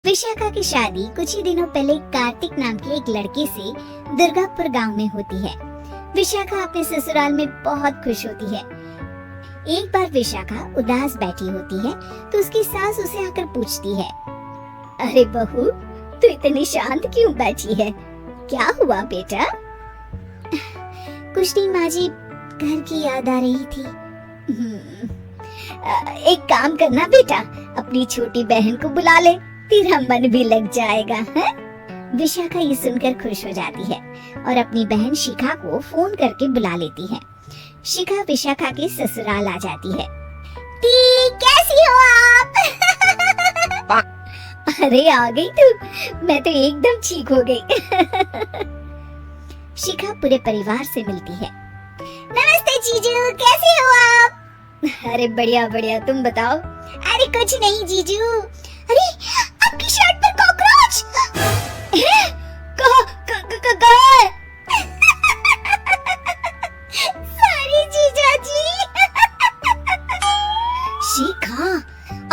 विशाखा की शादी कुछ ही दिनों पहले कार्तिक नाम के एक लड़के से दुर्गापुर गांव में होती है। विशाखा अपने ससुराल में बहुत खुश होती है। एक बार विशाखा उदास बैठी होती है तो उसकी सास उसे आकर पूछती है, अरे बहू, तू इतनी शांत क्यों बैठी है? क्या हुआ बेटा? कुछ नहीं माँ जी, घर की याद आ रही थी। एक काम करना बेटा, अपनी छोटी बहन को बुला ले, तेरा मन भी लग जाएगा है? विशाखा ये सुनकर खुश हो जाती है और अपनी बहन शिखा को फोन करके बुला लेती है। शिखा विशाखा के ससुराल आ जाती है। टी, कैसी हो आप? अरे आ गई तू, मैं तो एकदम ठीक हो गई। शिखा पूरे परिवार से मिलती है। नमस्ते जीजू, कैसे हो आप? अरे बढ़िया बढ़िया, तुम बताओ? अरे कुछ नहीं जीजू। अरे आपकी शर्ट पर कॉकरोच! कहाँ है? सॉरी जीजा जी। शिखा,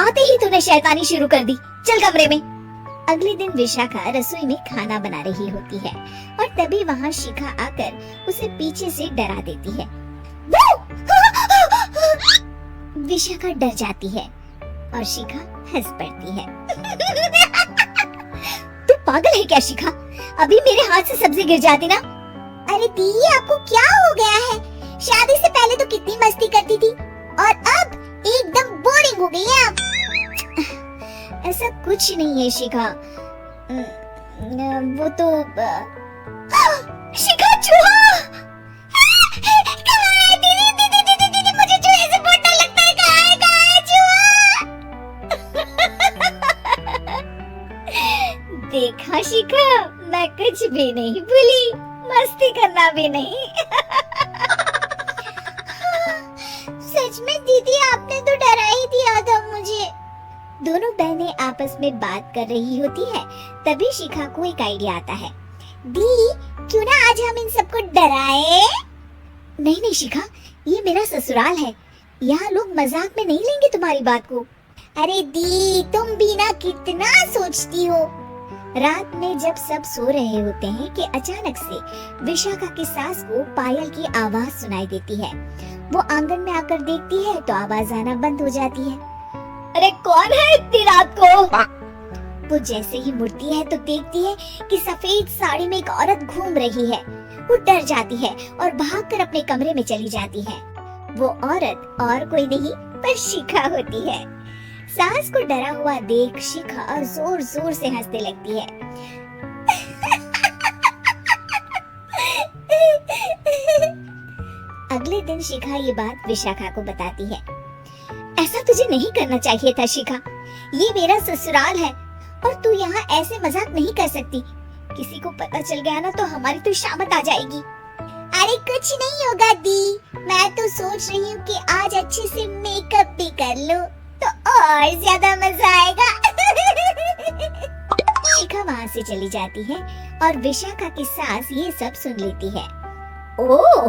आते ही तूने शैतानी शुरू कर दी, चल कमरे में। अगले दिन विशाखा रसोई में खाना बना रही होती है और तभी वहाँ शिखा आकर उसे पीछे से डरा देती है। विशाखा डर जाती है और शिखा हंस पड़ती है। तू पागल है क्या शिखा? अभी मेरे हाथ से सब्जी गिर जाती ना। अरे दी, आपको क्या हो गया है? शादी से पहले तो कितनी मस्ती करती थी और अब एकदम बोरिंग हो गई है आप। ऐसा कुछ नहीं है शिखा, वो तो शिखा, चूहा! मुझे चूहे से बहुत डर लगता है। कहाँ है चूहा? देखा शिखा, मैं कुछ भी नहीं भूली, मस्ती करना भी नहीं। सच में दीदी, आपने तो डरा ही दिया था मुझे। दोनों बहनें आपस में बात कर रही होती है, तभी शिखा को एक आइडिया आता है। दी, क्यों ना आज हम इन सबको डराए? नहीं नहीं शिखा, ये मेरा ससुराल है, यहाँ लोग मजाक में नहीं लेंगे तुम्हारी बात को। अरे दी, तुम भी ना कितना सोचती हो। रात में जब सब सो रहे होते हैं कि अचानक से विशाखा की सास को पायल की आवाज सुनाई देती है। वो आंगन में आकर देखती है तो आवाज आना बंद हो जाती है। अरे कौन है इतनी रात को? वो जैसे ही मुड़ती है तो देखती है कि सफेद साड़ी में एक औरत घूम रही है। वो डर जाती है और भागकर अपने कमरे में चली जाती है। वो औरत और कोई नहीं पर शिखा होती है। सास को डरा हुआ देख शिखा जोर जोर से हंसने लगती है। अगले दिन शिखा ये बात विशाखा को बताती है। ऐसा तुझे नहीं करना चाहिए था शिखा, ये मेरा ससुराल है और तू यहाँ ऐसे मजाक नहीं कर सकती। किसी को पता चल गया ना तो हमारी तो शामत आ जाएगी। अरे कुछ नहीं होगा दी, मैं तो सोच रही हूँ कि आज अच्छे से मेकअप भी कर लो तो और ज्यादा मजा आएगा। शिखा वहाँ से चली जाती है और विशाखा की सास ये सब सुन लेती है। ओह,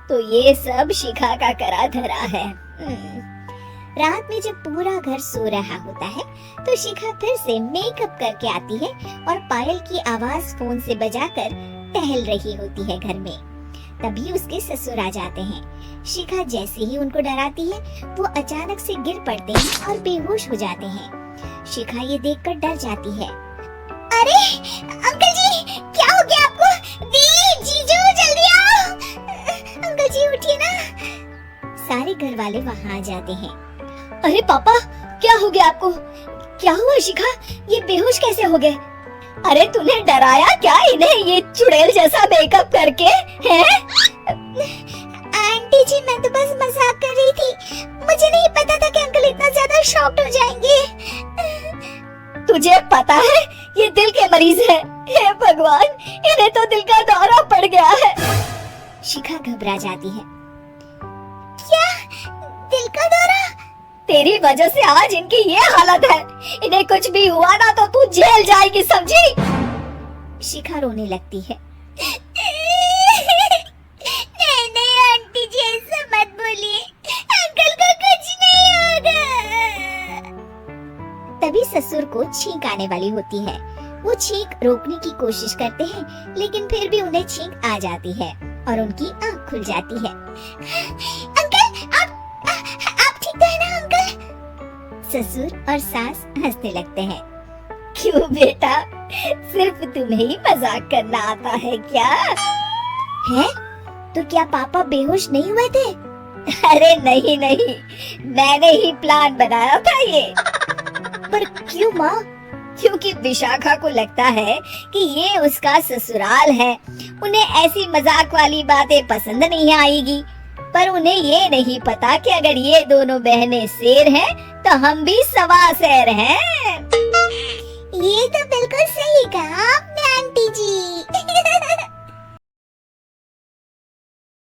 तो ये सब शिखा का करा धरा है। रात में जब पूरा घर सो रहा होता है तो शिखा फिर से मेकअप करके आती है और पायल की आवाज फोन से बजाकर टहल रही होती है घर में। तभी उसके ससुर आ जाते हैं। शिखा जैसे ही उनको डराती है वो अचानक से गिर पड़ते हैं और बेहोश हो जाते हैं। शिखा ये देखकर डर जाती है। अरे अंकल जी, क्या हो गया आपको? दी, जीजू, जल्दी आओ। अंकल जी उठिए ना। सारे घर वाले वहाँ आ जाते हैं। अरे पापा, क्या हो गया आपको? क्या हुआ शिखा, ये बेहोश कैसे हो गए? अरे तूने डराया क्या इन्हें ये चुड़ैल जैसा मेकअप करके? हैं? आंटी जी, मैं तो बस मजाक कर रही थी, मुझे नहीं पता था कि अंकल इतना ज्यादा शॉक्ड हो जाएंगे। तुझे पता है ये दिल के मरीज है। हे भगवान, इन्हें तो दिल का दौरा पड़ गया है। शिखा घबरा जाती है। क्या दिल का दौरा? तेरी वजह से आज इनकी ये हालत है। इन्हें कुछ भी हुआ ना तो तू जेल जाएगी, समझी? शिखा रोने लगती है। नहीं नहीं आंटी जी, ऐसा मत बोलिए, अंकल को कुछ नहीं होगा। तभी ससुर ससुर को छींक आने वाली होती है। वो छींक रोकने की कोशिश करते हैं, लेकिन फिर भी उन्हें छींक आ जाती है और उनकी आँख खुल जाती है। अंकल, आप ठीक तो है ना अंकल? ससुर और सास हंसने लगते हैं। क्यों बेटा, सिर्फ तुम्हें ही मजाक करना आता है क्या? है? तो क्या पापा बेहोश नहीं हुए थे? अरे नहीं नहीं, मैंने ही प्लान बनाया था ये। पर क्यों माँ? क्योंकि विशाखा को लगता है कि ये उसका ससुराल है, उन्हें ऐसी मजाक वाली बातें पसंद नहीं आएगी। पर उन्हें ये नहीं पता कि अगर ये दोनों बहनें शेर हैं, तो हम भी सवा शेर हैं। ये तो बिल्कुल सही कहा आपने आंटी जी।